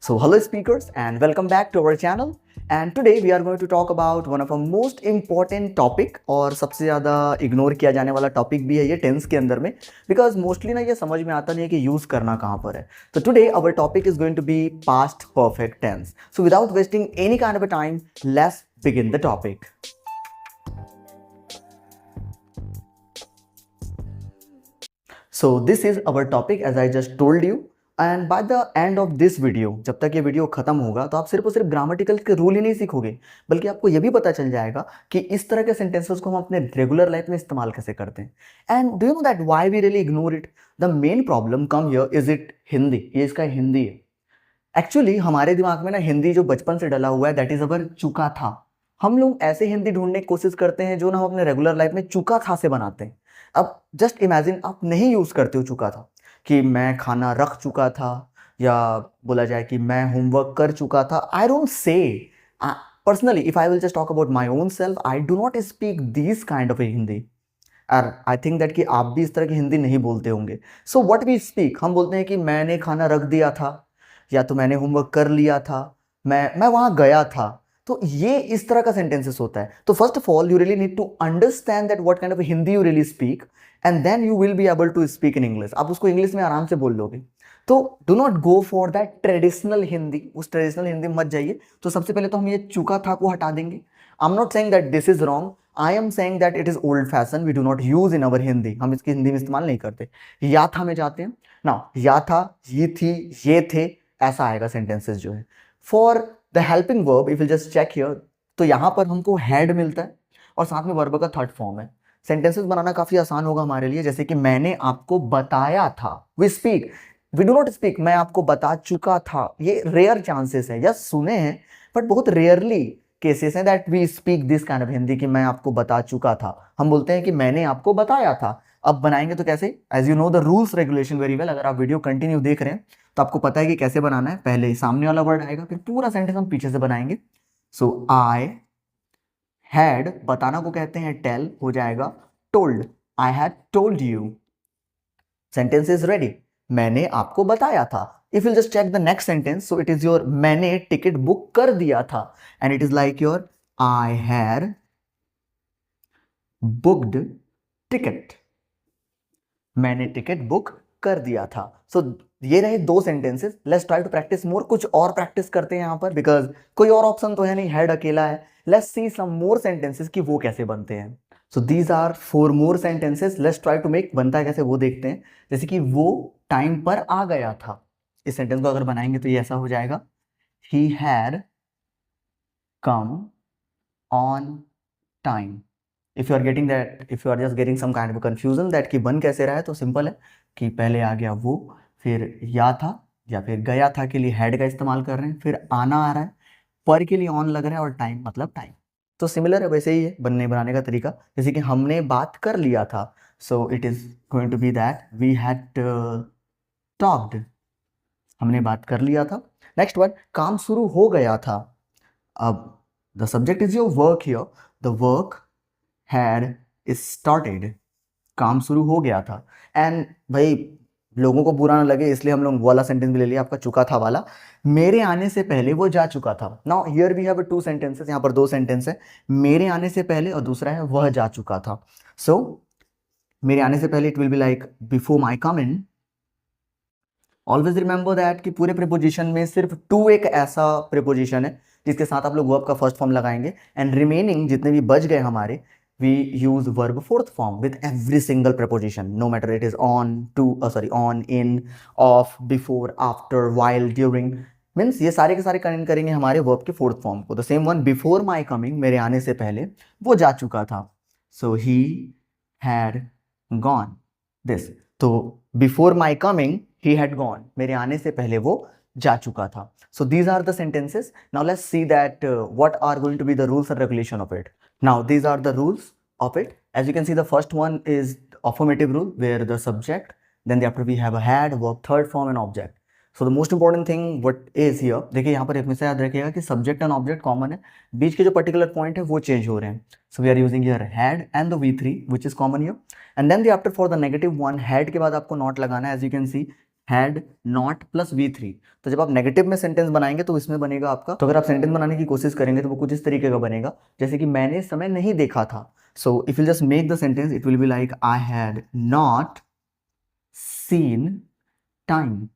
So hello speakers and welcome back to our channel, and today we are going to talk about one of our most important topic और सबसे ज़्यादा ignore किया जाने वाला topic भी है ये टेंस के अंदर में, बिकॉज मोस्टली ना ये समझ में आता नहीं है कि यूज़ करना कहाँ पर है. तो today our topic is going to be past perfect tense. So without wasting any kind of a time, let's begin the topic. So this is our topic as I just told you, and by the end of this video, जब तक ये video खत्म होगा तो आप सिर्फ और सिर्फ ग्रामेटिकल के रूल ही नहीं सीखोगे, बल्कि आपको ये भी पता चल जाएगा कि इस तरह के सेंटेंसेस को हम अपने रेगुलर लाइफ में इस्तेमाल कैसे करते हैं. And do you know that why we really ignore it? The main problem come here is it Hindi. ये इसका हिंदी है. एक्चुअली हमारे दिमाग में ना हिंदी जो बचपन से डला हुआ है, दैट इज अवर चुका था. हम लोग ऐसे हिंदी ढूंढने की कोशिश करते हैं जो ना हम अपने रेगुलर लाइफ में चुका था से बनाते हैं. अब जस्ट इमेजिन आप नहीं यूज करते हो चुका था, कि मैं खाना रख चुका था, या बोला जाए कि मैं होमवर्क कर चुका था. I don't say personally, if I will just talk about my own self, I do not speak this kind of a Hindi. और आई थिंक दैट कि आप भी इस तरह की हिंदी नहीं बोलते होंगे. सो व्हाट वी स्पीक, हम बोलते हैं कि मैंने खाना रख दिया था, या तो मैंने होमवर्क कर लिया था, मैं वहाँ गया था. तो ये इस तरह का सेंटेंसेस होता है. तो first of all you really need to understand that what kind of Hindi you really speak, and then you will be able to speak in English. आप उसको इंग्लिश में आराम से बोल लोगे. तो do not go for that traditional Hindi. उस traditional Hindi में मत जाइए. तो सबसे पहले तो हम ये चुका था को हटा देंगे. I am not saying that this is wrong, I am saying that it is old fashion. We do not use in our Hindi. हम इसकी हिंदी में इस्तेमाल नहीं करते. या था में जाते हैं ना. या था, ये थी, ये थे, ऐसा आएगा सेंटेंसेस जो है. For the helping verb if you just check here, तो यहाँ पर हमको हैड मिलता है और साथ में वर्ब का थर्ड फॉर्म है. सेंटेंसेस बनाना काफी आसान होगा हमारे लिए. जैसे कि मैंने आपको बताया था. We speak, we do not speak मैं आपको बता चुका था. ये रेयर चांसेस है, यस सुने हैं, बट बहुत रेयरली केसेस हैं that we speak this kind of Hindi कि मैं आपको बता चुका था. हम बोलते हैं कि मैंने आपको बताया था. अब बनाएंगे तो कैसे? As you know the rules regulation very well. अगर आप वीडियो कंटिन्यू देख रहे हैं तो आपको पता है कि कैसे बनाना है. पहले सामने वाला वर्ड आएगा, फिर पूरा सेंटेंस हम पीछे से बनाएंगे. सो आई हैड, बताना को कहते हैं टेल, हो जाएगा told. I had told you. Sentence is ready. मैंने आपको बताया था. If you just check the next sentence, so it is your मैंने टिकट बुक कर दिया था, and it is like your I had booked ticket. मैंने टिकट बुक कर दिया था. सो ये रहे दो sentences. Let's try to practice more. कुछ और प्रैक्टिस करते हैं यहाँ पर, बिकॉज कोई और ऑप्शन तो है नहीं, हेड अकेला है. Let's see some more sentences कि वो कैसे बनते हैं. So these are 4 more sentences. Let's try to make. बनता है कैसे वो देखते हैं. जैसे कि वो टाइम पर आ गया था. इस सेंटेंस को अगर बनाएंगे तो ये ऐसा हो जाएगा, he had come on time. If you are getting that, if you are just getting some kind of confusion that कि बन कैसे रहा है, तो सिंपल है कि पहले आ गया वो, फिर या था या फिर गया था के लिए हैड का इस्तेमाल कर रहे हैं, फिर आना आ रहा है, पर के लिए ऑन लग रहा है, और टाइम मतलब टाइम. तो सिमिलर है, वैसे ही है बनने बनाने का तरीका. जैसे कि हमने बात कर लिया था, so it is going to be that we had talked. हमने बात कर लिया था. नेक्स्ट वन, काम शुरू हो गया था. अब the subject is your work here. The work had started. काम शुरू हो गया था. एंड भाई लोगों को बुरा ना लगे इसलिए हम लोग वाला सेंटेंस भी ले लिया, आपका चुका था वाला. मेरे आने से पहले वो जा चुका था. Now here we have 2 sentences. यहाँ पर 2 सेंटेंस है, मेरे आने से पहले और दूसरा है वह जा चुका था. सो मेरे आने से पहले it will be like before my coming. Always remember that कि पूरे प्रीपोजिशन में सिर्फ टू एक ऐसा प्रीपोजिशन है जिसके साथ आप लोग वर्ब का फर्स्ट फॉर्म लगाएंगे, एंड रिमेनिंग जितने भी बच गए हमारे, we use verb fourth form with every single preposition, no matter it is on, to, on, in, off, before, after, while, during. Means ये सारे के सारे कनेक्ट करेंगे हमारे वर्ब के फोर्थ फॉर्म को. The same one, before my coming, मेरे आने से पहले वो जा चुका था. So he had gone. This, तो before my coming he had gone, मेरे आने से पहले वो जा चुका था. So these are the sentences. Now let's see that what are going to be the rules and regulation of it. Now these are the rules of it. As you can see, the first one is affirmative rule, where the subject, then after we have a had, verb, third form and object. So the most important thing what is here, देखिए यहाँ पर हमेशा याद रखिएगा कि subject and object common है, बीच के जो particular point है वो change हो रहे हैं. So we are using here had and the V3 which is common here, and then the after for the negative one, had के बाद आपको not लगाना है. As you can see, had not plus V3। तो जब आप negative में sentence बनाएंगे तो इसमें बनेगा आपका, तो अगर आप सेंटेंस बनाने की कोशिश करेंगे तो वो कुछ इस तरीके का बनेगा, जैसे कि मैंने समय नहीं देखा था। So if you just make the sentence it will be like I had not seen time.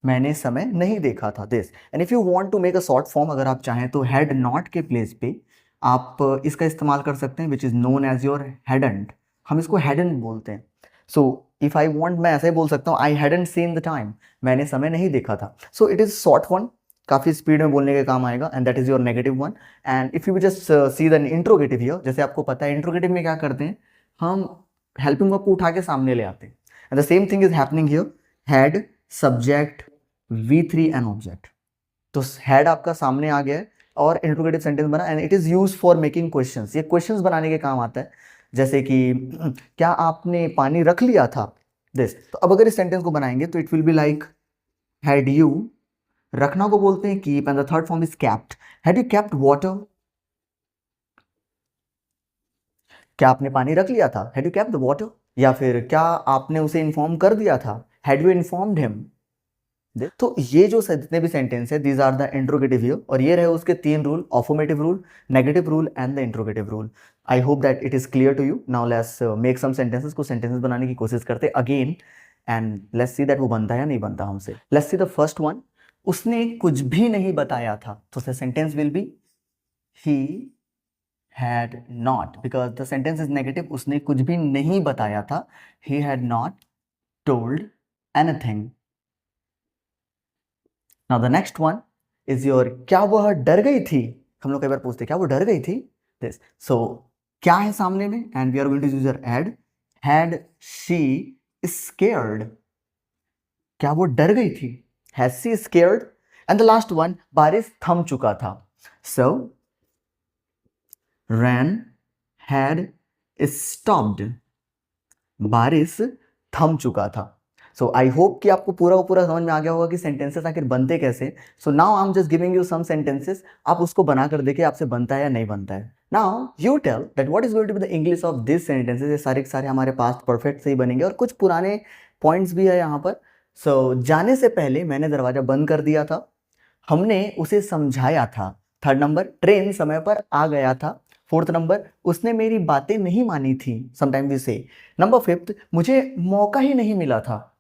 मैंने समय नहीं देखा था, this. And if you want to make a short form, अगर आप चाहें तो हैड नॉट के प्लेस पे आप इसका इस्तेमाल कर सकते हैं, which is known as your hadn't. हम इसको हैडंट बोलते हैं। सो इफ आई वांट, मैं ऐसे ही बोल सकता हूँ I hadn't seen the time, मैंने समय नहीं देखा था। So it is short one, काफी स्पीड में बोलने के काम आएगा, and that is your negative one. And if you just see the interrogative here, जैसे आपको पता है इंट्रोगेटिव में क्या करते हैं, हम हेल्पिंग वर्ब को उठा के सामने ले आते हैं। And the same thing is happening here, had subject V3 an object. तो हैड आपका सामने आ गया है और इंट्रोगेटिव सेंटेंस बना, and it is use for making questions. ये क्वेश्चंस बनाने के काम आता है, जैसे कि क्या आपने पानी रख लिया था, दिस। तो अब अगर इस सेंटेंस को बनाएंगे तो it will be like had you, रखना को बोलते हैं keep, and the third form is kept. Had you kept water, क्या आपने पानी रख लिया था, had you kept the water. या फिर क्या आपने उसे इन्फॉर्म कर दिया था, हैड यू इन्फॉर्म्ड हिम। तो ये जो जितने भी सेंटेंस है these are the interrogative here, और ये रहे उसके तीन rule, affirmative rule, negative rule and the interrogative rule. I hope that it is clear to you. Now let's make some sentences, कुछ सेंटेंसेस बनाने की कोशिश करते again, and let's see that वो बनता है या नहीं बनता हमसे। Let's see the first one, उसने कुछ भी नहीं बताया था। तो the sentence will B he had not, because the sentence is negative, उसने कुछ भी नहीं बताया था, he had not told anything. Now the next one is your, क्या वह डर गई थी। हम लोग कई बार पूछते क्या वो डर गई थी, दिस। सो क्या है सामने में, and we are going to use your had she scared. क्या वो डर गई थी, has she scared. And the last one, बारिश थम चुका था। सो रैन हैड स्टॉप्ड, बारिश थम चुका था। सो आई होप कि आपको पूरा समझ में आ गया होगा कि सेंटेंसेस आखिर बनते कैसे। So now I am just giving you some sentences, आप उसको बना कर देखिए आपसे बनता है या नहीं बनता है। Now you tell that what is going to be the English of this sentences. ये सारे के सारे हमारे पास्ट परफेक्ट से ही बनेंगे, और कुछ पुराने पॉइंट्स भी है यहाँ पर। सो जाने से पहले मैंने दरवाजा बंद कर दिया था, हमने उसे समझाया था। थर्ड नंबर, ट्रेन समय पर आ गया था। फोर्थ नंबर, उसने मेरी बातें नहीं मानी थी, समटाइम वी से। नंबर फिफ्थ, मुझे मौका ही नहीं मिला था।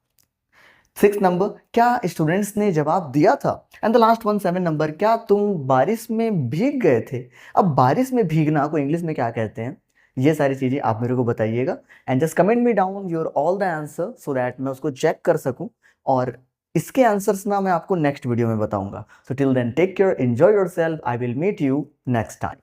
सिक्स नंबर, क्या स्टूडेंट्स ने जवाब दिया था। And the last one, seven number, क्या तुम बारिश में भीग गए थे। अब बारिश में भीगना को इंग्लिश में क्या कहते हैं, ये सारी चीजें आप मेरे को बताइएगा, and just comment me down your all the answer so that मैं उसको चेक कर सकूं, और इसके आंसर्स ना मैं आपको नेक्स्ट वीडियो में बताऊंगा। So till then take care, enjoy yourself, I will meet you next time.